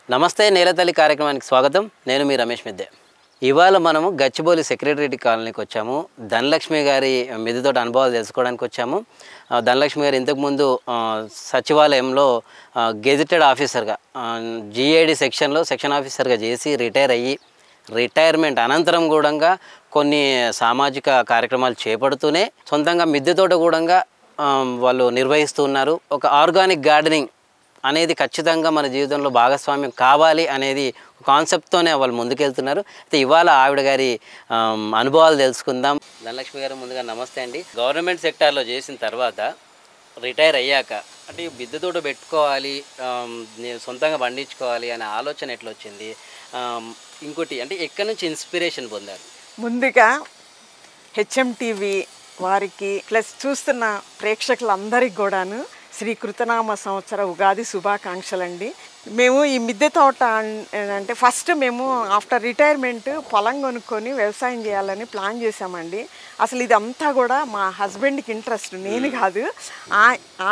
నమస్తే నేలతల్లి కార్యక్రమానికి స్వాగతం. నేను మీ రమేష్ మిద్దె. ఇవాళ మనము గచ్చిబౌలి సెక్రటరీ కాలనీకి వచ్చాము. ధనలక్ష్మి గారి మిద్దెతోట అనుభవాలు తెలుసుకోవడానికి వచ్చాము. ధనలక్ష్మి గారు ఇంతకుముందు సచివాలయంలో గెజిటెడ్ ఆఫీసర్గా జిఐడి సెక్షన్లో సెక్షన్ ఆఫీసర్గా చేసి రిటైర్ అయ్యి రిటైర్మెంట్ అనంతరం కూడా కొన్ని సామాజిక కార్యక్రమాలు చేపడుతూనే సొంతంగా మిద్దెతోట కూడా వాళ్ళు నిర్వహిస్తూ ఉన్నారు. ఒక ఆర్గానిక్ గార్డెనింగ్ అనేది ఖచ్చితంగా మన జీవితంలో భాగస్వామ్యం కావాలి అనేది కాన్సెప్ట్తోనే వాళ్ళు ముందుకెళ్తున్నారు. అయితే ఇవాళ ఆవిడ గారి అనుభవాలు తెలుసుకుందాం. ధనలక్ష్మి గారు, ముందుగా నమస్తే అండి. గవర్నమెంట్ సెక్టార్లో చేసిన తర్వాత రిటైర్ అయ్యాక అంటే మిద్దెతోట పెట్టుకోవాలి, సొంతంగా పండించుకోవాలి అనే ఆలోచన ఎట్లా వచ్చింది? ఇంకోటి అంటే ఎక్కడి నుంచి ఇన్స్పిరేషన్ పొందారు? ముందుగా హెచ్ఎంటీవీ వారికి ప్లస్ చూస్తున్న ప్రేక్షకులందరికీ కూడాను శ్రీ కృతనామ సంవత్సర ఉగాది శుభాకాంక్షలండి. మేము ఈ మిద్దె తోట అంటే ఫస్ట్ మేము ఆఫ్టర్ రిటైర్మెంట్ పొలం కొనుక్కొని వ్యవసాయం చేయాలని ప్లాన్ చేసామండి. అసలు ఇదంతా కూడా మా హస్బెండ్కి ఇంట్రెస్ట్, నేను కాదు,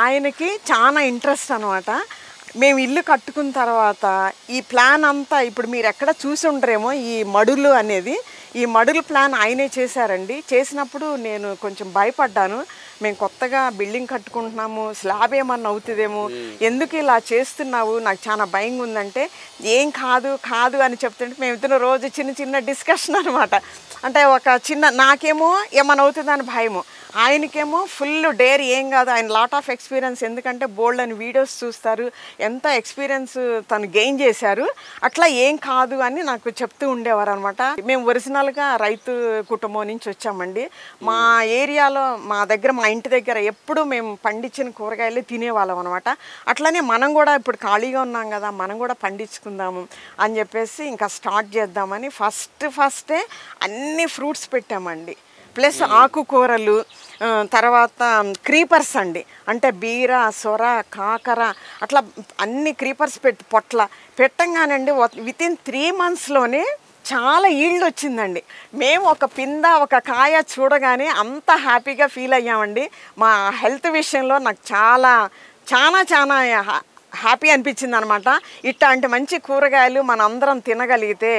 ఆయనకి చాలా ఇంట్రెస్ట్ అనమాట. మేము ఇల్లు కట్టుకున్న తర్వాత ఈ ప్లాన్ అంతా ఇప్పుడు మీరు ఎక్కడ చూసి ఉండరేమో, ఈ మడులు అనేది, ఈ మడులు ప్లాన్ ఆయనే చేశారండి. చేసినప్పుడు నేను కొంచెం భయపడ్డాను. మేము కొత్తగా బిల్డింగ్ కట్టుకుంటున్నాము, స్లాబ్ ఏమన్నా అవుతుందేమో, ఎందుకు ఇలా చేస్తున్నావు, నాకు చాలా భయంగా ఉందంటే, ఏం కాదు కాదు అని చెప్తుంటే మేమిద్దరం రోజు చిన్న చిన్న డిస్కషన్ అనమాట. అంటే ఒక చిన్న, నాకేమో ఏమన్నా అవుతుందని భయము, ఆయనకేమో ఫుల్ డేర్, ఏం కాదు, ఆయన లాట్ ఆఫ్ ఎక్స్పీరియన్స్, ఎందుకంటే బోల్డ్ అని వీడియోస్ చూస్తారు, ఎంత ఎక్స్పీరియన్స్ తను గెయిన్ చేశారు, అట్లా ఏం కాదు అని నాకు చెప్తూ ఉండేవారు అనమాట. మేము ఒరిజినల్గా రైతు కుటుంబం నుంచి వచ్చామండి. మా ఏరియాలో మా దగ్గర, మా ఇంటి దగ్గర ఎప్పుడు మేము పండించిన కూరగాయలు తినేవాళ్ళం అనమాట. అట్లనే మనం కూడా ఇప్పుడు ఖాళీగా ఉన్నాం కదా, మనం కూడా పండించుకుందాము అని చెప్పేసి ఇంకా స్టార్ట్ చేద్దామని ఫస్టే అన్ని ఫ్రూట్స్ పెట్టామండి, ప్లస్ ఆకుకూరలు, తర్వాత క్రీపర్స్ అండి, అంటే బీర, సొర, కాకర, అట్లా అన్ని క్రీపర్స్ పొట్ల పెట్టంగానండి వితిన్ 3 monthsలోనే చాలా ఈల్డ్ వచ్చిందండి. మేము ఒక పింద, ఒక కాయ చూడగానే అంత హ్యాపీగా ఫీల్ అయ్యామండి. మా హెల్త్ విషయంలో నాకు చాలా చాలా చాలా హ్యాపీ అనిపించింది అనమాట. ఇట్లాంటి మంచి కూరగాయలు మన అందరం తినగలిగితే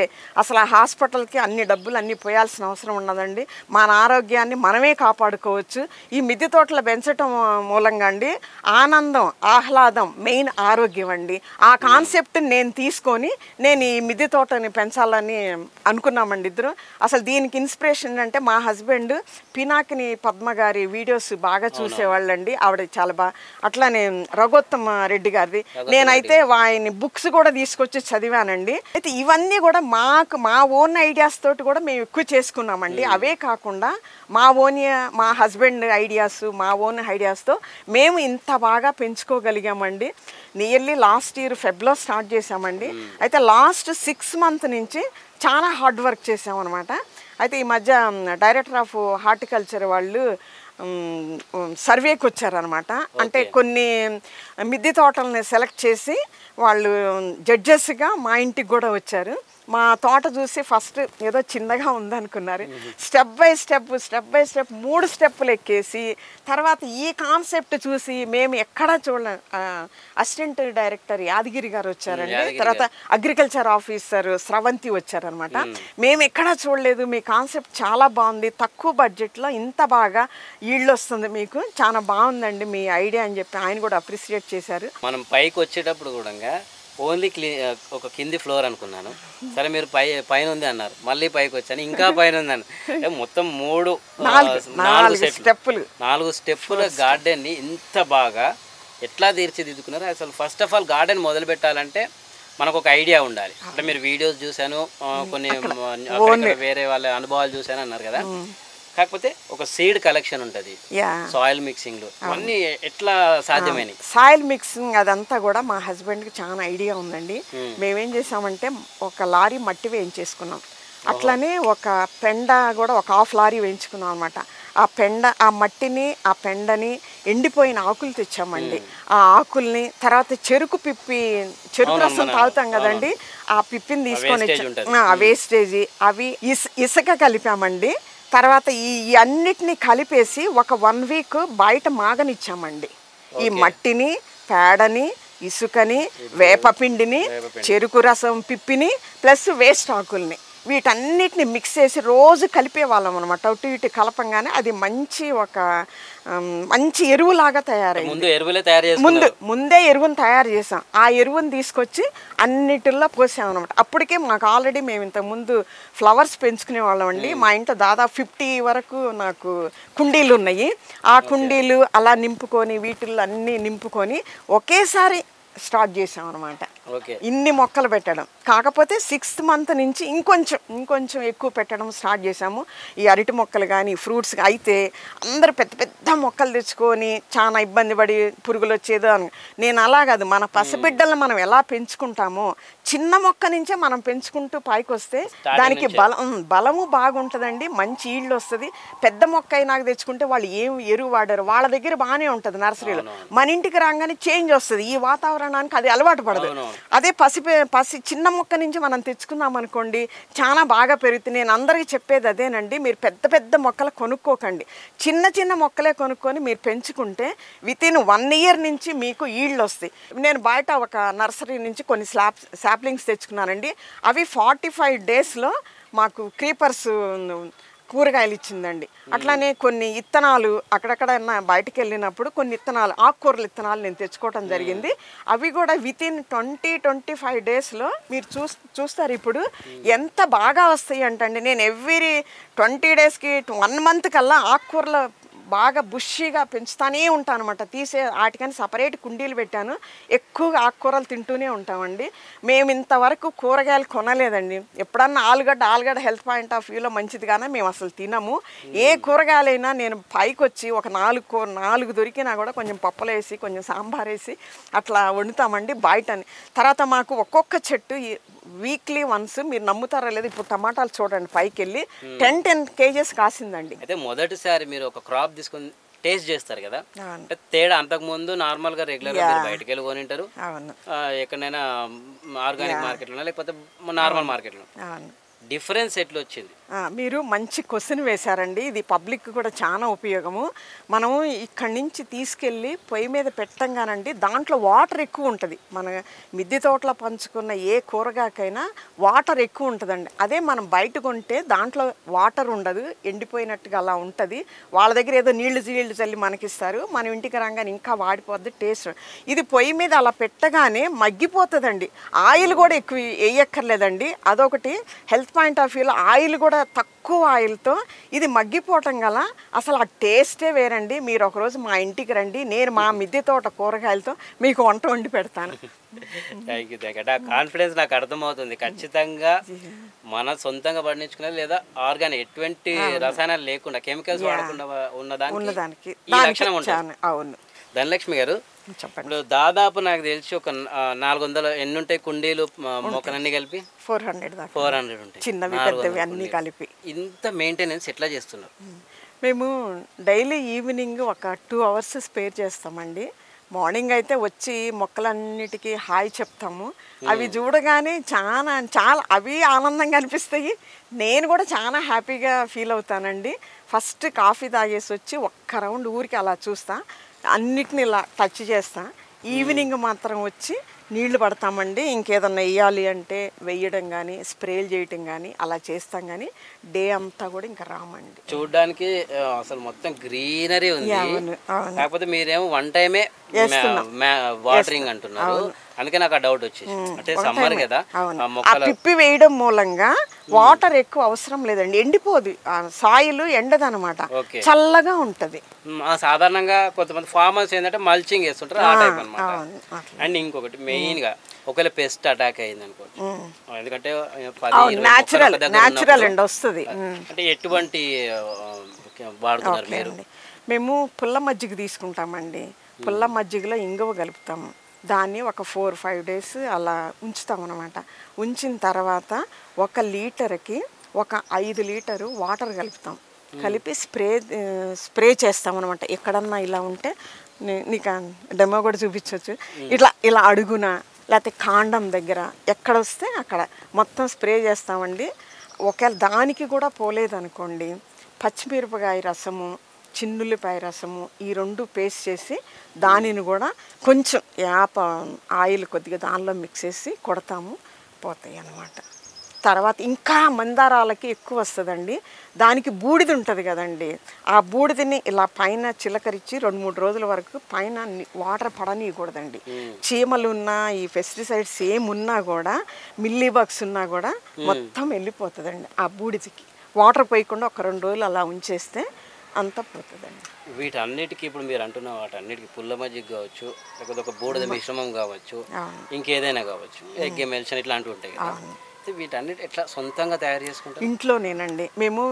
అసలు ఆ హాస్పిటల్కి అన్ని డబ్బులు అన్నీ పోయాల్సిన అవసరం ఉండదండి. మన ఆరోగ్యాన్ని మనమే కాపాడుకోవచ్చు. ఈ మిద్దె తోటలు పెంచటం మూలంగా అండి ఆనందం, ఆహ్లాదం, మెయిన్ ఆరోగ్యం అండి. ఆ కాన్సెప్ట్ నేను తీసుకొని నేను ఈ మిద్దె తోటని పెంచాలని అనుకున్నామండి ఇద్దరు. అసలు దీనికి ఇన్స్పిరేషన్ అంటే మా హస్బెండ్ పినాకిని పద్మ గారి వీడియోస్ బాగా చూసేవాళ్ళండి. ఆవిడ చాలా బాగా, అట్లానే రఘోత్తమ రెడ్డి గారిది, నేనైతే ఆయన బుక్స్ కూడా తీసుకొచ్చి చదివానండి. అయితే ఇవన్నీ కూడా మా ఓన్ ఐడియాస్ తోటి కూడా మేము ఎక్కువ చేసుకున్నామండి. అవే కాకుండా మా హస్బెండ్ ఐడియాస్, మా ఓన్ ఐడియాస్తో మేము ఇంత బాగా పెంచుకోగలిగామండి. నియర్లీ లాస్ట్ ఇయర్ ఫెబ్లో స్టార్ట్ చేసామండి. అయితే లాస్ట్ 6 months నుంచి చాలా హార్డ్ వర్క్ చేసామన్నమాట. అయితే ఈ మధ్య డైరెక్టర్ ఆఫ్ హార్టికల్చర్ వాళ్ళు సర్వేకి వచ్చారనమాట. అంటే కొన్ని మిద్దె తోటలని సెలెక్ట్ చేసి వాళ్ళు జడ్జెస్గా మా ఇంటికి కూడా వచ్చారు. మా తోట చూసి ఫస్ట్ ఏదో చిన్నగా ఉందనుకున్నారు. స్టెప్ బై స్టెప్ 3 స్టెప్పులు ఎక్కేసి తర్వాత ఈ కాన్సెప్ట్ చూసి మేము ఎక్కడా అసిస్టెంట్ డైరెక్టర్ యాదగిరి గారు వచ్చారండి, తర్వాత అగ్రికల్చర్ ఆఫీసర్ స్రవంతి వచ్చారనమాట. మేము ఎక్కడా చూడలేదు, మీ కాన్సెప్ట్ చాలా బాగుంది, తక్కువ బడ్జెట్లో ఇంత బాగా ఈల్డ్ వస్తుంది, మీకు చాలా బాగుందండి మీ ఐడియా అని చెప్పి ఆయన కూడా అప్రిషియేట్ చేశారు. మనం పైకి వచ్చేటప్పుడు కూడా ఓన్లీ ఒక కింది ఫ్లోర్ అనుకున్నాను. సరే మీరు పైన ఉంది అన్నారు, మళ్ళీ పైకి వచ్చాను, ఇంకా పైన ఉంది అన్న, మొత్తం 4 స్టెప్పుల గార్డెన్ని ఇంత బాగా ఎట్లా తీర్చిదిద్దుకున్నారు? అసలు ఫస్ట్ ఆఫ్ ఆల్ గార్డెన్ మొదలు పెట్టాలంటే మనకు ఒక ఐడియా ఉండాలి. అంటే మీరు వీడియోస్ చూశాను, కొన్ని వేరే వాళ్ళ అనుభవాలు చూశాను అన్నారు కదా, కాకపోతే ఒక సీడ్ కలెక్షన్ ఉంటుంది, సాయిల్ మిక్సింగ్, అన్నీ ఎట్లా సాధ్యమైనవి? సాయిల్ మిక్సింగ్ అదంతా కూడా మా హస్బెండ్కి చాలా ఐడియా ఉందండి. మేమేం చేసామంటే ఒక లారీ మట్టి వేయించేసుకున్నాం, అట్లనే ఒక పెండ కూడా ఒక 1/2 లారీ వేయించుకున్నాం అనమాట. ఆ మట్టిని, ఆ పెండని, ఎండిపోయిన ఆకులు తెచ్చామండి. ఆ ఆకుల్ని, తర్వాత చెరుకు రసం తాగుతాం కదండి, ఆ పిప్పిని తీసుకొని వచ్చాం, ఆ వేస్టేజీ, అవి ఇసుక కలిపామండి. తర్వాత ఈ అన్నిటినీ కలిపేసి ఒక 1 week బయట మాగనిచ్చామండి. ఈ మట్టిని, పేడని, ఇసుకని, వేపపిండిని, చెరుకు రసం పిప్పిని, ప్లస్ వేస్ట్ ఆకుల్ని వీటన్నిటిని మిక్స్ చేసి రోజు కలిపేవాళ్ళం అనమాట. అటు ఇటు కలపంగానే అది మంచి ఎరువులాగా తయారైంది. ముందే ఎరువును తయారు చేసాం. ఆ ఎరువును తీసుకొచ్చి అన్నిటిల్లో పోసామన్నమాట. అప్పటికే మాకు ఆల్రెడీ మేము ఇంతకుముందు ఫ్లవర్స్ పెంచుకునే వాళ్ళం అండి. మా ఇంట్లో దాదాపు 50 వరకు నాకు కుండీలు ఉన్నాయి. ఆ కుండీలు అలా నింపుకొని వీటిల్లో అన్నీ నింపుకొని ఒకేసారి స్టార్ట్ చేసాం అనమాట. ఇన్ని మొక్కలు పెట్టడం. కాకపోతే 6th మంత్ నుంచి ఇంకొంచెం ఎక్కువ పెట్టడం స్టార్ట్ చేసాము. ఈ అరటి మొక్కలు కానీ ఫ్రూట్స్ అయితే అందరు పెద్ద పెద్ద మొక్కలు తెచ్చుకొని చాలా ఇబ్బంది పడి పురుగులు వచ్చేదో అని. నేను అలా కాదు, మన పసిబిడ్డలను మనం ఎలా పెంచుకుంటామో చిన్న మొక్క నుంచే మనం పెంచుకుంటూ పైకి వస్తే దానికి బలము బాగుంటుందండి, మంచి ఈళ్ళు వస్తుంది. పెద్ద మొక్క అయినాక తెచ్చుకుంటే వాళ్ళు ఏం ఎరువు వాడారు, వాళ్ళ దగ్గర బాగానే ఉంటుంది నర్సరీలో. మన ఇంటికి రాగానే చేంజ్ వస్తుంది, ఈ వాతావరణానికి అది అలవాటు పడదు. అదే చిన్న మొక్క నుంచి మనం తెచ్చుకున్నాం అనుకోండి చాలా బాగా పెరుగుతుంది. నేను అందరికీ చెప్పేది అదేనండి, మీరు పెద్ద పెద్ద మొక్కలు కొనుక్కోకండి, చిన్న చిన్న మొక్కలే కొనుక్కొని మీరు పెంచుకుంటే వితిన్ 1 year నుంచి మీకు ఈళ్ళు వస్తాయి. నేను బయట ఒక నర్సరీ నుంచి కొన్ని సాప్లింగ్స్ తెచ్చుకున్నానండి. అవి 45 daysలో మాకు క్రీపర్స్ కూరగాయలు ఇచ్చిందండి. అట్లానే కొన్ని ఇత్తనాలు అక్కడక్కడ బయటకు వెళ్ళినప్పుడు కొన్ని ఇత్తనాలు, ఆకుకూరల ఇత్తనాలు నేను తెచ్చుకోవటం జరిగింది. అవి కూడా వితిన్ 20-25 daysలో మీరు చూస్తారు ఇప్పుడు ఎంత బాగా వస్తాయి అంటండి. నేను ఎవ్రీ 20 daysకి 1 month కల్లా ఆకుకూరల బాగా బుషీగా పెంచుతానే ఉంటాను అనమాట. వాటికని సపరేట్ కుండీలు పెట్టాను. ఎక్కువగా ఆకుకూరలు తింటూనే ఉంటామండి. మేము ఇంతవరకు కూరగాయలు కొనలేదండి. ఎప్పుడన్నా ఆలుగడ్డ హెల్త్ పాయింట్ ఆఫ్ వ్యూలో మంచిది కానీ మేము అసలు తినము. ఏ కూరగాయలైనా నేను పైకి వచ్చి ఒక 4 దొరికినా కూడా కొంచెం పప్పులు వేసి కొంచెం సాంబార్ వేసి అట్లా వండుతామండి బయటని. తర్వాత మాకు ఒక్కొక్క చెట్టు వీక్లీ వన్స్, మీరు నమ్ముతారా లేదు, ఇప్పుడు టమాటాలు చూడండి పైకి వెళ్ళి 10 kgs కాసిందండి. అయితే మొదటిసారి మీరు ఒక క్రాప్ తీసుకొని టేస్ట్ చేస్తారు కదా, అంటే తేడా అంతకుముందు నార్మల్గా రెగ్యులర్గా మీరు బయటకు వెళ్ళి కొనింటారు, ఎక్కడైనా ఆర్గానిక్ మార్కెట్లో లేకపోతే నార్మల్ మార్కెట్లో, డిఫరెన్స్ ఎట్లా వచ్చింది? మీరు మంచి క్వశ్చన్ వేశారండి. ఇది పబ్లిక్ కూడా చాలా ఉపయోగము. మనము ఇక్కడి నుంచి తీసుకెళ్ళి పొయ్యి మీద పెట్టంగానండి దాంట్లో వాటర్ ఎక్కువ ఉంటుంది. మన మిద్దె తోటలో పంచుకున్న ఏ కూరగాయకైనా వాటర్ ఎక్కువ ఉంటుందండి. అదే మనం బయట కొంటే దాంట్లో వాటర్ ఉండదు, ఎండిపోయినట్టుగా అలా ఉంటుంది. వాళ్ళ దగ్గర ఏదో నీళ్లు చల్లి మనకిస్తారు, మనం ఇంటికి రాగానే ఇంకా వాడిపోద్ది టేస్ట్. ఇది పొయ్యి మీద అలా పెట్టగానే మగ్గిపోతుందండి. ఆయిల్ కూడా ఎక్కువ వేయక్కర్లేదండి. అదొకటి హెల్త్ పాయింట్ ఆఫ్ వ్యూలో ఆయిల్ కూడా తక్కువ ఆయిల్తో ఇది మగ్గిపోవటం గల అసలు ఆ టేస్టే వేరండి. మీరు ఒకరోజు మా ఇంటికి రండి, నేను మా మిద్దె తోట కూరగాయలతో మీకు వంట వండి పెడతాను. Thank you. ఆ కాన్ఫిడెన్స్ నాకు అర్థమవుతుంది. ఖచ్చితంగా మన సొంతంగా పండించుకునేది లేదా ఆర్గానిక్ ఎటువంటి రసాయనాలు లేకుండా కెమికల్స్ వాడకుండా ఉన్నదానికి ఈ లక్షణం ఉంటుంది. అవును ధనలక్ష్మి గారు, ఇప్పుడు దాదాపు నాకు తెలిసి ఒక 400 ఎన్ని ఉంటాయి కుండీలు మొక్కలన్నీ కలిపి? 400 ఉంటాయి, చిన్నవి పెద్దవి అన్నీ కలిపి. ఇంత మెయింటెనెన్స్ ఎట్లా చేస్తున్నారు? మేము డైలీ ఈవినింగ్ ఒక 2 hours స్పేర్ చేస్తామండి. మార్నింగ్ అయితే వచ్చి మొక్కలన్నిటికీ హాయ్ చెప్తాము. అవి చూడగానే చాలా అవి ఆనందంగా అనిపిస్తాయి. నేను కూడా చాలా హ్యాపీగా ఫీల్ అవుతానండి. ఫస్ట్ కాఫీ తాగేసి వచ్చి ఒక్క రౌండ్ ఊరికి అలా చూస్తా, అన్నిటిని ఇలా టచ్ చేస్తా. ఈవినింగ్ మాత్రం వచ్చి నీళ్లు పడతామండి. ఇంకేదన్నా వేయాలి అంటే వేయడం కానీ స్ప్రేలు చేయటం కానీ అలా చేస్తాం. కానీ డే అంతా కూడా ఇంకా రామండి. చూడడానికి అసలు మొత్తం గ్రీనరీ ఉంది, కాకపోతే మీరేమో 1 టైమే వాటరింగ్ అంటున్నారు. అందుకే నాకు ఆ డౌట్ వచ్చేసి, అంటే సమ్మర్ కదా పిప్పి వేయడం మూలంగా వాటర్ ఎక్కువ అవసరం లేదండి, ఎండిపోదు, సాయిల్ ఎండదనమాట, చల్లగా ఉంటది. సాధారణంగా కొంతమంది ఫార్మర్స్ ఏంటంటే మల్చింగ్ వేస్తుంటారు, ఆ టైప్ అనమాట. అండ్ ఇంకొకటి మెయిన్ గా ఒకవేళ పెస్ట్ అటాక్ అయింది అనుకోండి, ఎందుకంటే న్యాచురల్ ఎండ వస్తుంది. అంటే ఎటువంటి వాడుతున్నారు మీరు? మేము పుల్ల మజ్జిగ తీసుకుంటామండి. పుల్ల మజ్జిగలో ఇంగువ కలుపుతాము. దాన్ని ఒక 4-5 days అలా ఉంచుతాం అనమాట. ఉంచిన తర్వాత 1 లీటర్కి 5 లీటరు వాటర్ కలుపుతాం. కలిపి స్ప్రే చేస్తాం అనమాట. ఎక్కడన్నా ఇలా ఉంటే నీకు డెమో కూడా చూపించవచ్చు. ఇలా అడుగున లేకపోతే కాండం దగ్గర ఎక్కడ వస్తే అక్కడ మొత్తం స్ప్రే చేస్తామండి. ఒకవేళ దానికి కూడా పోలేదనుకోండి, పచ్చిమిరపకాయ రసము, చిన్నుల్లిపాయ రసము ఈ 2 పేస్ట్ చేసి దానిని కూడా కొంచెం ఆయిల్ కొద్దిగా దానిలో మిక్స్ చేసి కొడతాము, పోతాయి అన్నమాట. తర్వాత ఇంకా మందారాలకి ఎక్కువ వస్తుందండి. దానికి బూడిద ఉంటుంది కదండి, ఆ బూడిదని ఇలా పైన చిలకరించి 2-3 రోజుల వరకు పైన వాటర్ పడనీయకూడదండి. చీమలు ఉన్నా ఈ పెస్టిసైడ్స్ ఏమున్నా కూడా మిల్లీ బగ్స్ ఉన్నా కూడా మొత్తం వెళ్ళిపోతుందండి. ఆ బూడిదకి వాటర్ పోయకుండా ఒక 2 రోజులు అలా ఉంచేస్తే అంతా పోతుందండి. వీటన్నిటికీ ఇప్పుడు మీరు అంటున్న వాటన్నిటికీ పుల్ల మజ్జిగ కావచ్చు, లేకపోతే ఒక బూడిద మిశ్రమం కావచ్చు, ఇంకేదైనా కావచ్చు, ఎగ్ ఎమెల్షన్ ఇట్లాంటివి ఉంటాయి కదా, వీటన్నిటి ఎట్లా సొంతంగా తయారు చేసుకుంటారు? ఇంట్లోనేనండి. మేము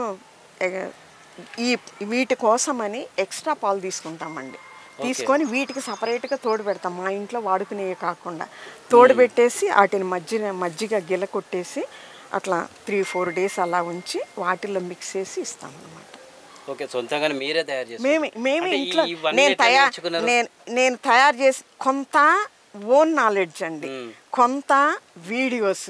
వీటి కోసమని ఎక్స్ట్రా పాలు తీసుకుంటామండి. తీసుకొని వీటికి సపరేట్గా తోడు పెడతాం. మా ఇంట్లో వాడుకునేవి కాకుండా తోడు పెట్టేసి వాటిని మజ్జిగ గిల కొట్టేసి అట్లా 3-4 డేస్ అలా ఉంచి వాటిల్లో మిక్స్ చేసి ఇస్తాం అన్నమాట. ఓకే, సొంతంగా మీరే తయారు చేస్తారు? మేము ఇంట్లో నేను తయారు చేసి కొంత ఓన్ నాలెడ్జ్ అండి, కొంత వీడియోస్,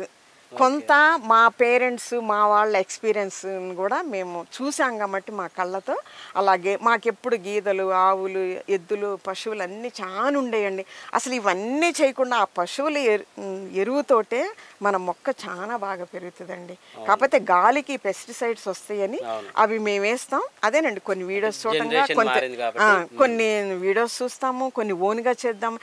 కొంత మా పేరెంట్స్ మా వాళ్ళ ఎక్స్పీరియన్స్ కూడా మేము చూసాం కాబట్టి మా కళ్ళతో. అలాగే మాకెప్పుడు గీదలు, ఆవులు, ఎద్దులు, పశువులు అన్నీ చాలా ఉండేయండి. అసలు ఇవన్నీ చేయకుండా ఆ పశువుల ఎరువుతోటే మన మొక్క చాలా బాగా పెరుగుతుందండి. కాకపోతే గాలికి పెస్టిసైడ్స్ వస్తాయని అవి మేము వేస్తాం. అదేనండి, కొన్ని వీడియోస్ చూడంగా కొన్ని వీడియోస్ చూస్తాము, కొన్ని ఓన్గా చేద్దాము.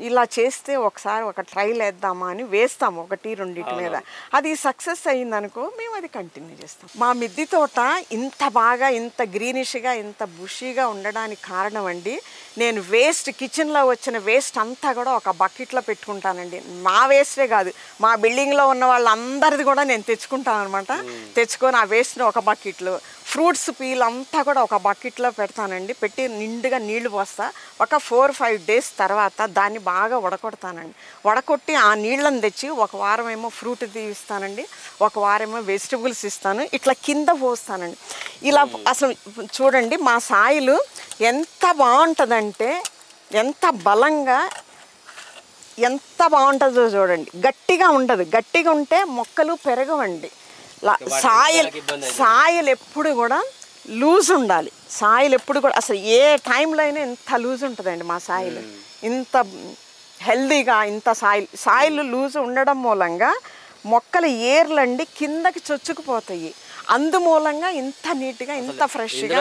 ఇలా చేస్తే ఒకసారి ఒక ట్రైల్ వేద్దామా అని వేస్తాము 1-2 మీద. అది సక్సెస్ అయిందనుకో మేము అది కంటిన్యూ చేస్తాం. మా మిద్దె తోట ఇంత బాగా, ఇంత గ్రీనిష్గా, ఇంత బుషీగా ఉండడానికి కారణం అండి, నేను వేస్ట్ కిచెన్లో వచ్చిన వేస్ట్ అంతా కూడా ఒక బకెట్లో పెట్టుకుంటానండి. మా వేస్టే కాదు, మా బిల్డింగ్లో ఉన్న వాళ్ళందరిది కూడా నేను తెచ్చుకుంటాను అనమాట. తెచ్చుకొని ఆ వేస్ట్ని ఒక బకెట్లో, ఫ్రూట్స్ పీల్ అంతా కూడా ఒక బకెట్లో పెడతానండి. పెట్టి నిండుగా నీళ్లు పోస్తా. ఒక 4-5 డేస్ తర్వాత దాన్ని బాగా వడకొడతానండి. వడకొట్టి ఆ నీళ్ళని తెచ్చి ఒక వారం ఏమో ఫ్రూట్ ఇస్తానండి, ఒక వారమేమో వెజిటబుల్స్ ఇస్తాను. ఇట్లా కింద పోస్తానండి. ఇలా అసలు చూడండి మా సాయిలు ఎంత బాగుంటుందంటే, ఎంత బలంగా, ఎంత బాగుంటుందో చూడండి. గట్టిగా ఉండదు, గట్టిగా ఉంటే మొక్కలు పెరగవండి. సాయిల్ ఎప్పుడు కూడా లూజ్ ఉండాలి. సాయిల్ ఎప్పుడు కూడా అసలు ఏ టైంలో అయినా ఎంత లూజ్ ఉంటుందండి మా సాయిల్. ఇంత హెల్దీగా ఇంత సాయిల్ లూజ్ ఉండడం మూలంగా మొక్కల ఏర్లండి కిందకి చొచ్చుకుపోతాయి. అందుమూలంగా ఇంత నీట్గా, ఇంత ఫ్రెష్గా.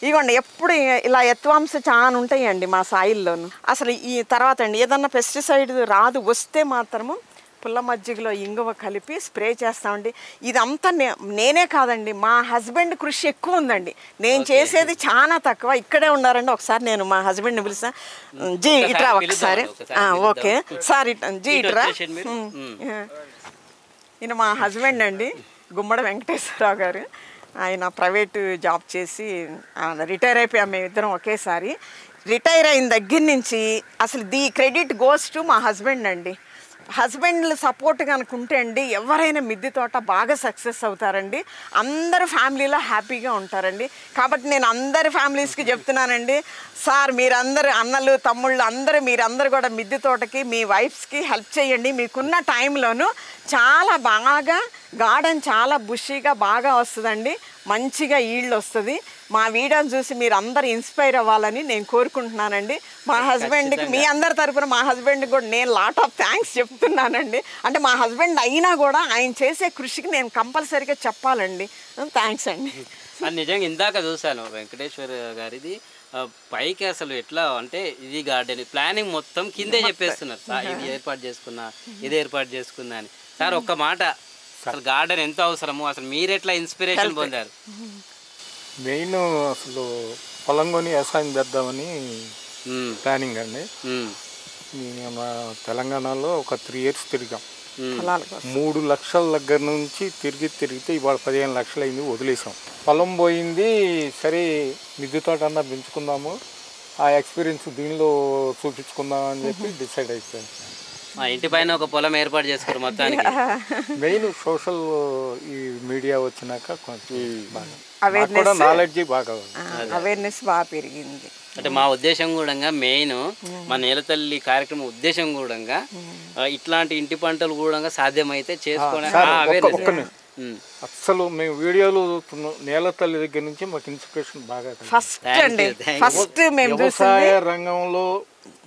ఇగోండి ఎప్పుడు ఇలా ఎత్వాంశ చాలా ఉంటాయండి మా సాయిల్లోను. అసలు ఈ తర్వాత అండి ఏదన్నా పెస్టిసైడ్ రాదు, వస్తే మాత్రము పుల్ల మజ్జిగలో ఇంగువ కలిపి స్ప్రే చేస్తామండి. ఇదంతా నేనే కాదండి, మా హస్బెండ్ కృషి ఎక్కువ ఉందండి. నేను చేసేది చాలా తక్కువ. ఇక్కడే ఉన్నారండి, ఒకసారి నేను మా హస్బెండ్ని పిలుస్తా. జీ ఇట్రా ఒకసారి. ఓకే సార్, జీ ఇట్రా. ఈయన మా హస్బెండ్ అండి, గుమ్మడి వెంకటేశ్వరరావు గారు. ఆయన ప్రైవేటు జాబ్ చేసి రిటైర్ అయిపోయాం మేమిద్దరం ఒకేసారి. రిటైర్ అయిన దగ్గర నుంచి అసలు ది క్రెడిట్ గోస్ టు మా హస్బెండ్ అండి. హస్బెండ్ సపోర్ట్ కనుక ఉంటే అండి ఎవరైనా మిద్దె తోట బాగా సక్సెస్ అవుతారండి. అందరు ఫ్యామిలీలో హ్యాపీగా ఉంటారండి. కాబట్టి నేను అందరి ఫ్యామిలీస్కి చెప్తున్నానండి, సార్ మీరందరూ అన్నలు, తమ్ముళ్ళు మీరందరూ కూడా మిద్దె తోటకి మీ వైఫ్స్కి హెల్ప్ చేయండి. మీకున్న టైంలోనూ చాలా బాగా గార్డెన్ చాలా బుషీగా బాగా వస్తుందండి, మంచిగా ఈల్డ్ వస్తుంది. మా వీడియోని చూసి మీరు అందరు ఇన్స్పైర్ అవ్వాలని నేను కోరుకుంటున్నానండి. మా హస్బెండ్కి, మీ అందరి తరపున మా హస్బెండ్కి కూడా నేను లాట్ ఆఫ్ థ్యాంక్స్ చెప్తున్నానండి. అంటే మా హస్బెండ్ అయినా కూడా ఆయన చేసే కృషికి నేను కంపల్సరీగా చెప్పాలండి. థ్యాంక్స్ అండి. నిజంగా ఇందాక చూశాను వెంకటేశ్వర గారిది పైకి అసలు ఎట్లా అంటే ఇది గార్డెన్ ప్లానింగ్ మొత్తం కిందే చెప్పేస్తున్నారు. ఇది ఏర్పాటు చేసుకున్నా, ఇది ఏర్పాటు చేసుకున్నా అని. సార్ ఒక్క మాట, అసలు గార్డెన్ ఎంత అవసరము, అసలు మీరు ఎట్లా ఇన్స్పిరేషన్ పొందారు? మెయిన్ అసలు పొలం కొని వ్యవసాయం చేద్దామని ప్లానింగ్ అండి. మేము తెలంగాణలో ఒక 3 years తిరిగాం. 3 లక్షల దగ్గర నుంచి తిరిగితే ఇవాళ 15 లక్షలు అయింది, వదిలేసాం. పొలం పోయింది, సరే మిద్దె తోట అన్నా పెంచుకుందాము, ఆ ఎక్స్పీరియన్స్ దీనిలో చూపించుకుందాం అని చెప్పి డిసైడ్ అయిపోయింది. మా ఇంటి పైన ఒక పొలం ఏర్పాటు చేసుకోరు మొత్తానికి. మెయిన్ సోషల్ ఈ మీడియా వచ్చినాక కొంచెం బాగా నాలెడ్జ్ బాగా అవేర్నెస్ బాగా పెరిగింది. అంటే మా ఉద్దేశం కూడా మెయిన్ మా నేలతల్లి కార్యక్రమం ఉద్దేశం కూడా ఇట్లాంటి ఇంటి పంటలు కూడా సాధ్యమైతే చేసుకోవడానికి అస్సలు మేము వీడియోలు చూస్తున్నాం నేల తల్లి దగ్గర నుంచి మాకు ఇన్స్పిరేషన్ బాగా కలిగింది. ఫస్ట్ మేము వ్యవసాయ రంగంలో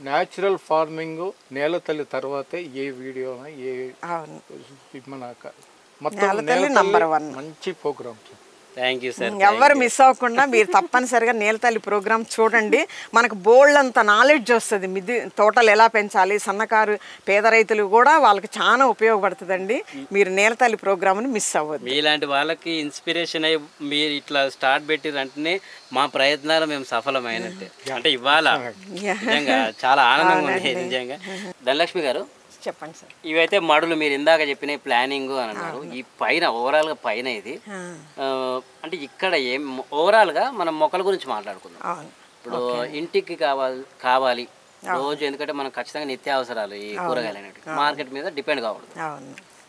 న్యాచురల్ ఫార్మింగ్ నేల తల్లి తర్వాతే ఏ వీడియో ఏ మన మొత్తం నేల తల్లి మంచి ప్రోగ్రామ్. Thank you sir. ఎవరు మిస్ అవ్వకుండా మీరు తప్పనిసరిగా నేలతల్లి ప్రోగ్రామ్ చూడండి. మనకు బోల్డ్ అంత నాలెడ్జ్ వస్తుంది. మిద్దె తోటలు ఎలా పెంచాలి, సన్నకారు పేద రైతులు కూడా వాళ్ళకి చాలా ఉపయోగపడుతుందండి. మీరు నేలతల్లి ప్రోగ్రామ్ని మిస్ అవ్వద్దు. మీలాంటి వాళ్ళకి ఇన్స్పిరేషన్ అయ్యి మీరు ఇట్లా స్టార్ట్ పెట్టిరంటేనే మా ప్రయత్నాలు మేము సఫలమైనట్టే. అంటే ఇవాళ నిజంగా చాలా ఆనందంగా ఉంది నిజంగా. ధనలక్ష్మి గారు చెప్పండి సార్. ఇవైతే మడులు మీరు ఇందాక చెప్పిన ప్లానింగ్ అని అన్నారు. ఈ పైన ఓవరాల్గా పైన ఇది అంటే ఇక్కడ ఏం ఓవరాల్గా మనం మొక్కల గురించి మాట్లాడుకుందాం. ఇప్పుడు ఇంటికి కావాలి రోజు, ఎందుకంటే మనం ఖచ్చితంగా నిత్యావసరాలు ఈ కూరగాయలు అనేవి మార్కెట్ మీద డిపెండ్ కావద్దు.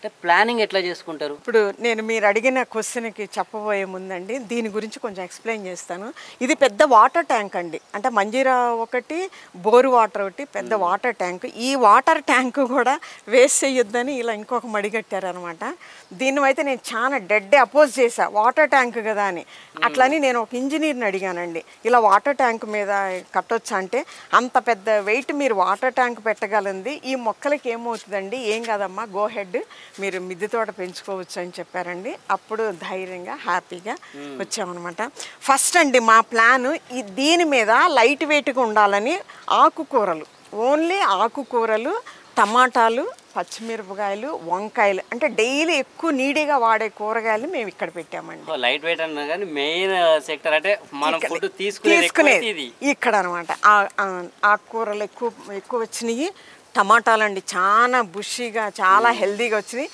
అంటే ప్లానింగ్ ఎట్లా చేసుకుంటారు? ఇప్పుడు నేను మీరు అడిగిన క్వశ్చన్కి చెప్పబోయే ముందండి దీని గురించి కొంచెం ఎక్స్ప్లెయిన్ చేస్తాను. ఇది పెద్ద వాటర్ ట్యాంక్ అండి. అంటే మంజీరా ఒకటి, బోరు వాటర్ ఒకటి, పెద్ద వాటర్ ట్యాంక్. ఈ వాటర్ ట్యాంక్ కూడా వేస్ట్ చేయొద్దని ఇలా ఇంకొక మడిగట్టారనమాట. దీన్ని అయితే నేను చాలా డెడ్ అపోజ్ చేశా, వాటర్ ట్యాంక్ కదా అని. అట్లని నేను ఒక ఇంజనీర్ని అడిగానండి, ఇలా వాటర్ ట్యాంక్ మీద కట్టొచ్చా అంటే, అంత పెద్ద వెయిట్ మీరు వాటర్ ట్యాంక్ పెట్టగలంది ఈ మొక్కలకి ఏమవుతుందండి, ఏం కాదమ్మా గో హెడ్, మీరు మిద్దె తోట పెంచుకోవచ్చు అని చెప్పారండి. అప్పుడు ధైర్యంగా హ్యాపీగా వచ్చామన్నమాట. ఫస్ట్ అండి మా ప్లాన్ దీని మీద లైట్ వెయిట్గా ఉండాలని ఆకుకూరలు, ఓన్లీ ఆకుకూరలు, టమాటాలు, పచ్చిమిరపకాయలు, వంకాయలు, అంటే డైలీ ఎక్కువ నీడీగా వాడే కూరగాయలు మేము ఇక్కడ పెట్టామండి. లైట్ వెయిట్ అన్నా కానీ మెయిన్ సెక్టర్ అంటే మనం ఫుడ్ తీసుకునేది ఇక్కడ అనమాట. ఆకుకూరలు ఎక్కువ వచ్చినాయి. టమాటాలు అండి చాలా బుషీగా చాలా హెల్దీగా వచ్చినాయి.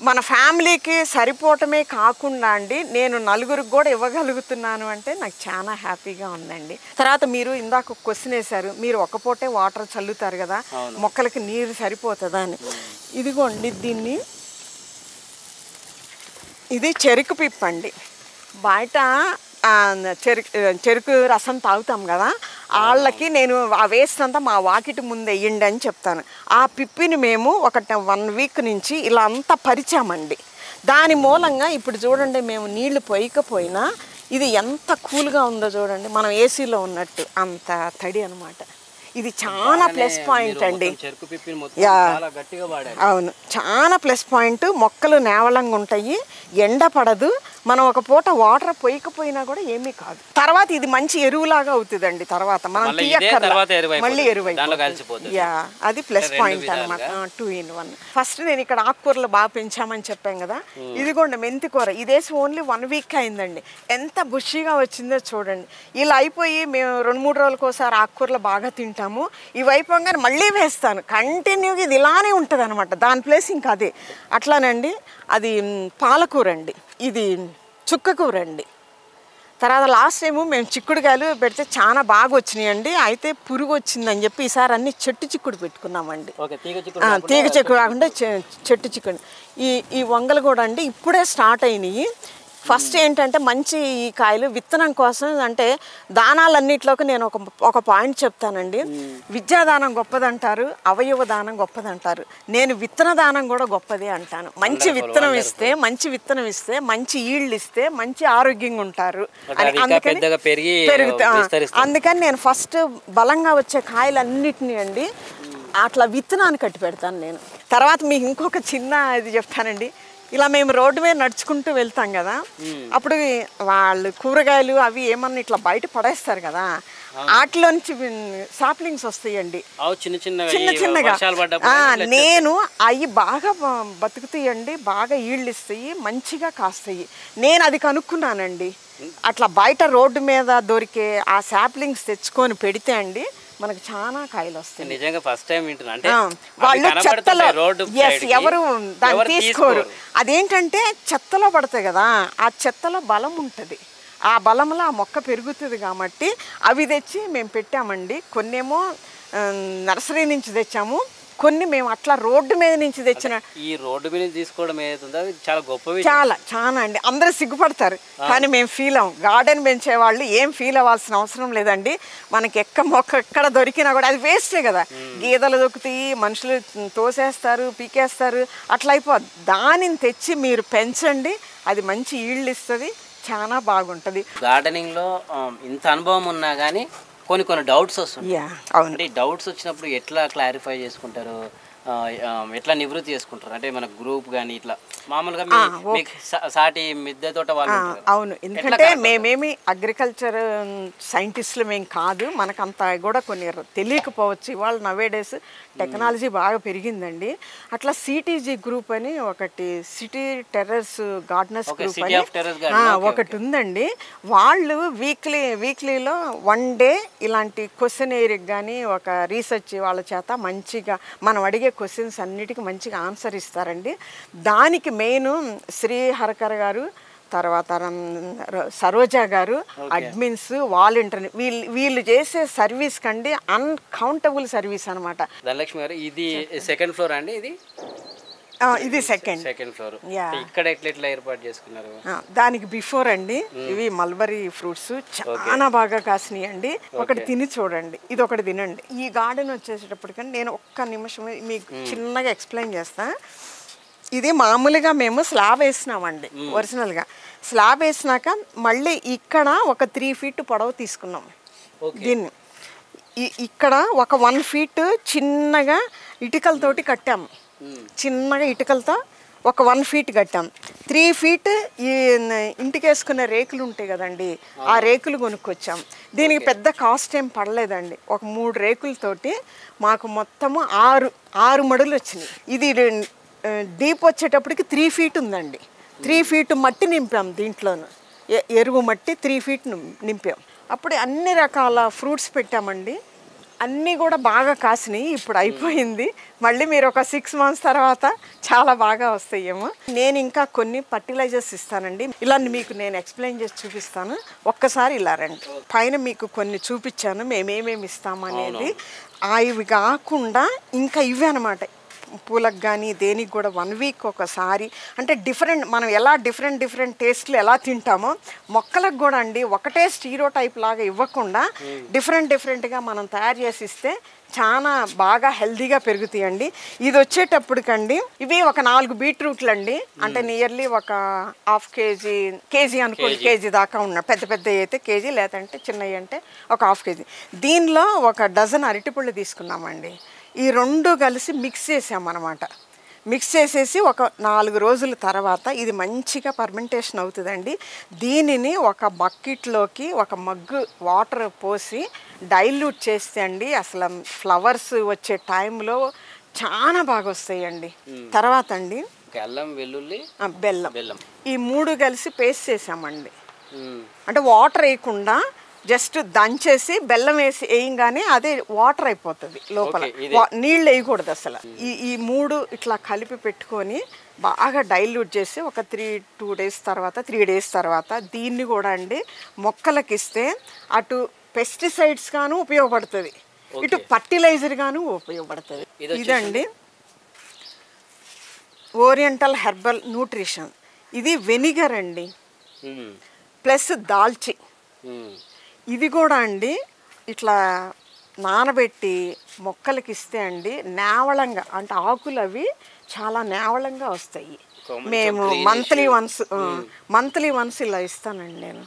మన ఫ్యామిలీకి సరిపోవటమే కాకుండా అండి నేను నలుగురికి కూడా ఇవ్వగలుగుతున్నాను అంటే నాకు చాలా హ్యాపీగా ఉందండి. తర్వాత మీరు ఇందాక క్వశ్చన్ వేశారు, మీరు ఒక పూటే వాటర్ చల్లుతారు కదా మొక్కలకి నీరు సరిపోతుందా అని. ఇదిగోండి దీన్ని, ఇది చెరుకు పిప్ అండి. బయట చెరుకు రసం తాగుతాం కదా, వాళ్ళకి నేను ఆ వేస్ట్ అంతా మా వాకిటి ముందు వేయండి అని చెప్తాను. ఆ పిప్పిని మేము ఒక 1 వీక్ నుంచి ఇలా అంతా పరిచామండి. దాని మూలంగా ఇప్పుడు చూడండి మేము నీళ్లు పోయకపోయినా ఇది ఎంత కూల్గా ఉందో చూడండి, మనం ఏసీలో ఉన్నట్టు అంత తడి అనమాట. ఇది చాలా ప్లస్ పాయింట్ అండి. అవును, చాలా ప్లస్ పాయింట్. మొక్కలు నేవలంగా ఉంటాయి, ఎండ పడదు, మనం ఒక పూట వాటర్ పోయకపోయినా కూడా ఏమీ కాదు. తర్వాత ఇది మంచి ఎరువులాగా అవుతుందండి. తర్వాత మనం మళ్ళీ ఎరువు, అది ప్లస్ పాయింట్ అనమాట. 2 in 1. ఫస్ట్ నేను ఇక్కడ ఆకుకూరలు బాగా పెంచామని చెప్పాను కదా, ఇదిగోండి మెంతి కూర. ఇదేసి ఓన్లీ 1 వీక్ అయిందండి. ఎంత బుషీగా వచ్చిందో చూడండి. ఇలా అయిపోయి మేము 2-3 రోజులకు ఒకసారి ఆకుకూరలు బాగా తింటాము. ఇవి అయిపోగానే మళ్ళీ వేస్తాను కంటిన్యూగా. ఇది ఇలానే ఉంటుంది అనమాట, దాని ప్లేస్ ఇంకా అదే. అట్లానండి అది పాలకూర అండి, ఇది చుక్కకూర అండి. తర్వాత లాస్ట్ టైము మేము చిక్కుడుకాయలు పెడితే చాలా బాగా వచ్చినాయండి. అయితే పురుగు వచ్చిందని చెప్పి ఈసారి అన్ని చెట్టు చిక్కుడు పెట్టుకున్నామండి. తీగ చిక్కుడు కాకుండా చెట్టు చిక్కుడు. ఈ వంగలు కూడా అండి ఇప్పుడే స్టార్ట్ అయినాయి. ఫస్ట్ ఏంటంటే మంచి ఈ కాయలు విత్తనం కోసం అంటే దానాలన్నిట్లోకి నేను ఒక పాయింట్ చెప్తానండి. విద్యాదానం గొప్పదంటారు, అవయవ దానం గొప్పదంటారు. నేను విత్తన దానం కూడా గొప్పదే అంటాను. మంచి విత్తనం ఇస్తే మంచి ఈళ్ళు ఇస్తే మంచి ఆరోగ్యంగా ఉంటారు అని అందుకని నేను ఫస్ట్ బలంగా వచ్చే కాయలన్నిటినీ అండి అట్లా విత్తనాన్ని కట్టి పెడతాను నేను. తర్వాత మీకు ఇంకొక చిన్న ఇది చెప్తానండి. ఇలా మేము రోడ్డు మీద నడుచుకుంటూ వెళ్తాం కదా, అప్పుడు వాళ్ళు కూరగాయలు అవి ఏమన్నా ఇట్లా బయట పడేస్తారు కదా, వాటిలోంచి సాప్లింగ్స్ వస్తాయండి చిన్న చిన్నగా. నేను అవి బాగా బతుకుతాయండి, బాగా ఈళ్ళు ఇస్తాయి, మంచిగా కాస్తాయి. నేను అది కనుక్కున్నానండి. అట్లా బయట రోడ్డు మీద దొరికే ఆ సాప్లింగ్స్ తెచ్చుకొని పెడితే అండి మనకు చాలా కాయలు వస్తాయి. నిజంగా ఫస్ట్ టైం వింటున్నా. అంటే వాళ్ళు చెత్తలో ఎవరు దాన్ని తీసుకోరు. అదేంటంటే చెత్తలో పడతాయి కదా, ఆ చెత్తలో బలం ఉంటుంది, ఆ బలంలో ఆ మొక్క పెరుగుతుంది కాబట్టి అవి తెచ్చి మేము పెట్టామండి. కొన్నేమో నర్సరీ నుంచి తెచ్చాము, కొన్ని మేము అట్లా రోడ్డు మీద నుంచి తెచ్చిన ఈ రోడ్డు మీద తీసుకోవడం ఏదైతుందో అది చాలా గొప్పవి. చాలా అండి. అందరూ సిగ్గుపడతారు కానీ మేము ఫీల్ అవ్వం. గార్డెన్ పెంచే వాళ్ళు ఏం ఫీల్ అవ్వాల్సిన అవసరం లేదండి. మనకి మొక్క ఎక్కడ దొరికినా కూడా అది వేస్టే కదా. గీదలు దొక్కుతాయి, మనుషులు తోసేస్తారు, పీకేస్తారు, అట్లా అయిపోద్ది. దానిని తెచ్చి మీరు పెంచండి, అది మంచి ఈళ్ళు ఇస్తుంది, చాలా బాగుంటుంది. గార్డెనింగ్లో ఇంత అనుభవం ఉన్నా కానీ కొన్ని డౌట్స్ వస్తుంది. అవును. అంటే డౌట్స్ వచ్చినప్పుడు ఎట్లా క్లారిఫై చేసుకుంటారు, ఎట్లా నివృత్తి చేసుకుంటారు? అంటే మన గ్రూప్ కానీ ఇట్లా మామూలుగా మీకు సాటి మిద్దె తోట వాళ్ళు. అవును, ఎందుకంటే మేమేమి అగ్రికల్చర్ సైంటిస్టులు మేము కాదు, మనకంత కూడా కొన్ని తెలియకపోవచ్చు. ఇవాళ నవేడేస్ టెక్నాలజీ బాగా పెరిగిందండి. అట్లా సిటీజీ గ్రూప్ అని ఒకటి, సిటీ టెర్రస్ గార్డెనర్స్ గ్రూప్ అని ఒకటి ఉందండి. వాళ్ళు వీక్లీలో 1 డే ఇలాంటి క్వశ్చన్ ఏరియా కానీ ఒక రీసెర్చ్ వాళ్ళ చేత మంచిగా మనం అడిగే క్వశ్చన్స్ అన్నిటికీ మంచిగా ఆన్సర్ ఇస్తారండి. దానికి మెయిన్ శ్రీ హరకర్ గారు, తర్వాత సరోజ గారు అడ్మిన్స్, వాలంటీర్, వీళ్ళు చేసే సర్వీస్ కండి అన్కౌంటబుల్ సర్వీస్ అనమాట. ధనలక్ష్మి గారు, ఇది సెకండ్ ఫ్లోర్ అండి? ఇది సెకండ్ ఫ్లోర్. ఇక్కడ ఎట్లా ఏర్పాటు చేసుకున్నారు? దానికి బిఫోర్ అండి, ఇవి మల్బరీ ఫ్రూట్స్ చాలా బాగా కాసినాయి అండి. ఒకటి తిని చూడండి, ఇది ఒకటి తినండి. ఈ గార్డెన్ వచ్చేసేటప్పటికని నేను ఒక్క నిమిషం మీకు చిన్నగా ఎక్స్ప్లెయిన్ చేస్తా. ఇది మామూలుగా మేము స్లాబ్ వేసినామండి, ఒరిజినల్గా స్లాబ్ వేసినాక మళ్ళీ ఇక్కడ ఒక 3 feet పొడవు తీసుకున్నాం. దీన్ని ఇక్కడ ఒక 1 feet చిన్నగా ఇటుకలతోటి కట్టాము. చిన్నగా ఇటుకలతో ఒక 1 feet కట్టాం. 3 feet ఈ ఇంటికి వేసుకునే రేకులు ఉంటాయి కదండి, ఆ రేకులు కొనుక్కొచ్చాం. దీనికి పెద్ద కాస్ట్ ఏం పడలేదండి. ఒక 3 రేకులతోటి మాకు మొత్తము 6 మడులు వచ్చినాయి. ఇది డీప్ వచ్చేటప్పటికి 3 feet ఉందండి. 3 feet మట్టి నింపాం దీంట్లోను, ఎరువు మట్టి 3 feet నింపాం. అప్పుడు అన్ని రకాల ఫ్రూట్స్ పెట్టామండి. అన్నీ కూడా బాగా కాసినాయి. ఇప్పుడు అయిపోయింది, మళ్ళీ మీరు ఒక 6 months తర్వాత చాలా బాగా వస్తాయేమో. నేను ఇంకా కొన్ని ఫర్టిలైజర్స్ ఇస్తానండి, ఇలా మీకు నేను ఎక్స్ప్లెయిన్ చేసి చూపిస్తాను. ఒక్కసారి ఇలా రండి. పైన మీకు కొన్ని చూపించాను మేమేమేమి ఇస్తామనేది. ఇవి కాకుండా ఇంకా ఇవి అనమాట, పూలకు కానీ దేనికి కూడా 1 week ఒకసారి. అంటే డిఫరెంట్, మనం ఎలా డిఫరెంట్ టేస్ట్లు ఎలా తింటామో మొక్కలకు కూడా అండి ఒకటే స్టీరో టైప్ లాగా ఇవ్వకుండా డిఫరెంట్గా మనం తయారు చేసి ఇస్తే చాలా బాగా హెల్తీగా పెరుగుతాయండి. ఇది వచ్చేటప్పటికండి ఇవి ఒక 4 బీట్రూట్లు అండి. అంటే నియర్లీ ఒక కేజీ అనుకోండి, కేజీ దాకా ఉన్నాయి. పెద్ద అయితే కేజీ, లేదంటే చిన్నవి అంటే ఒక 1/2 kg. దీనిలో ఒక డజన్ అరటిపళ్ళు తీసుకున్నామండి. ఈ 2 కలిసి మిక్స్ చేసామన్నమాట. మిక్స్ చేసేసి ఒక 4 రోజుల తర్వాత ఇది మంచిగా ఫర్మెంటేషన్ అవుతుందండి. దీనిని ఒక బకెట్లోకి ఒక మగ్గు వాటర్ పోసి డైల్యూట్ చేస్తే అండి అసలు ఫ్లవర్స్ వచ్చే టైంలో చాలా బాగా వస్తాయండి. తర్వాత అండి అల్లం, వెల్లుల్లి, బెల్లం ఈ 3 కలిసి పేస్ట్ చేసామండి. అంటే వాటర్ వేయకుండా జస్ట్ దంచేసి బెల్లం వేయంగానే అదే వాటర్ అయిపోతుంది లోపల, నీళ్ళు వేయకూడదు అసలు. ఈ 3 ఇట్లా కలిపి పెట్టుకొని బాగా డైల్యూట్ చేసి ఒక 3 days తర్వాత దీన్ని కూడా అండి మొక్కలకి ఇస్తే అటు పెస్టిసైడ్స్ గాను ఉపయోగపడుతుంది, ఇటు ఫర్టిలైజర్ గాను ఉపయోగపడుతుంది. ఇదండి ఓరియంటల్ హెర్బల్ న్యూట్రిషన్. ఇది వెనిగర్ అండి ప్లస్ దాల్చి. ఇది కూడా అండి ఇట్లా నానబెట్టి మొక్కలకి ఇస్తే అండి నేవళంగా, అంటే ఆకులు అవి చాలా నేవళంగా వస్తాయి. మేము మంత్లీ వన్స్ ఇలా ఇస్తానండి నేను.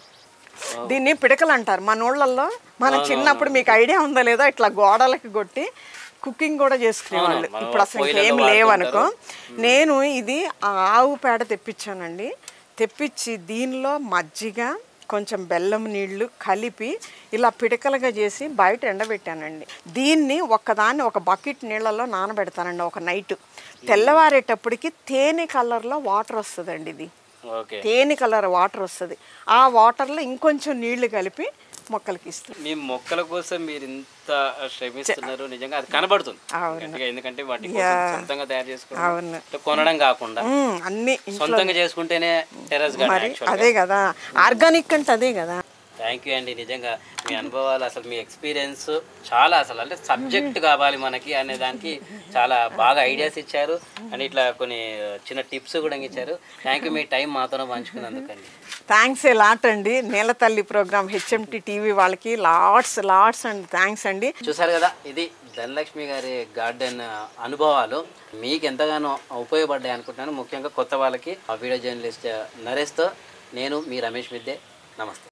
దీన్ని పిడకలు అంటారు మన ఊళ్ళల్లో. మన చిన్నప్పుడు మీకు ఐడియా ఉందో లేదో ఇట్లా గోడలకి కొట్టి కుకింగ్ కూడా చేసుకునేవాళ్ళు. ఇప్పుడు అసలు ఏం లేవనుకో. నేను ఇది ఆవు పేడ తెప్పించానండి. తెప్పించి దీనిలో మజ్జిగ, కొంచెం బెల్లం నీళ్లు కలిపి ఇలా పిడకలుగా చేసి బయట ఎండబెట్టానండి. దీన్ని ఒక బకెట్ నీళ్ళలో నానబెడతానండి ఒక నైట్. తెల్లవారేటప్పటికి తేనె కలర్లో వాటర్ వస్తుందండి. ఇది తేనె కలర్ వాటర్ వస్తుంది. ఆ వాటర్లో ఇంకొంచెం నీళ్లు కలిపి మొక్కలకి ఇస్తుంది. మీ మొక్కల కోసం మీరు ఇంత శ్రమిస్తున్నారు, నిజంగా అది కనబడుతుంది. ఎందుకంటే వాటి సొంతంగా తయారు చేసుకోవడం, కొనడం కాకుండా అన్ని సొంతంగా చేసుకుంటేనే టెర్రస్ గార్డెన్. అదే కదా ఆర్గానిక్ అంటే, అదే కదా. థ్యాంక్ యూ అండి. నిజంగా మీ అనుభవాలు అసలు మీ ఎక్స్పీరియన్స్ చాలా అసలు అంటే సబ్జెక్ట్ కావాలి మనకి అనే దానికి చాలా బాగా ఐడియాస్ ఇచ్చారు అండ్ ఇట్లా కొన్ని చిన్న టిప్స్ కూడా ఇచ్చారు. థ్యాంక్ యూ మీ టైం మాతోనే పంచుకున్నందుకండి. థ్యాంక్స్ ఏ లాట్ అండి. నేలతల్లి ప్రోగ్రామ్ హెచ్ఎంటి టీవీ వాళ్ళకి లాట్స్ అండ్ థ్యాంక్స్ అండి. చూసారు కదా, ఇది ధనలక్ష్మి గారి గార్డెన్ అనుభవాలు మీకు ఎంతగానో ఉపయోగపడ్డాయి అనుకుంటున్నాను. ముఖ్యంగా కొత్త వాళ్ళకి ఆ వీడియో జర్నలిస్ట్ నరేష్తో నేను మీ రమేష్ మిద్దే. నమస్తే.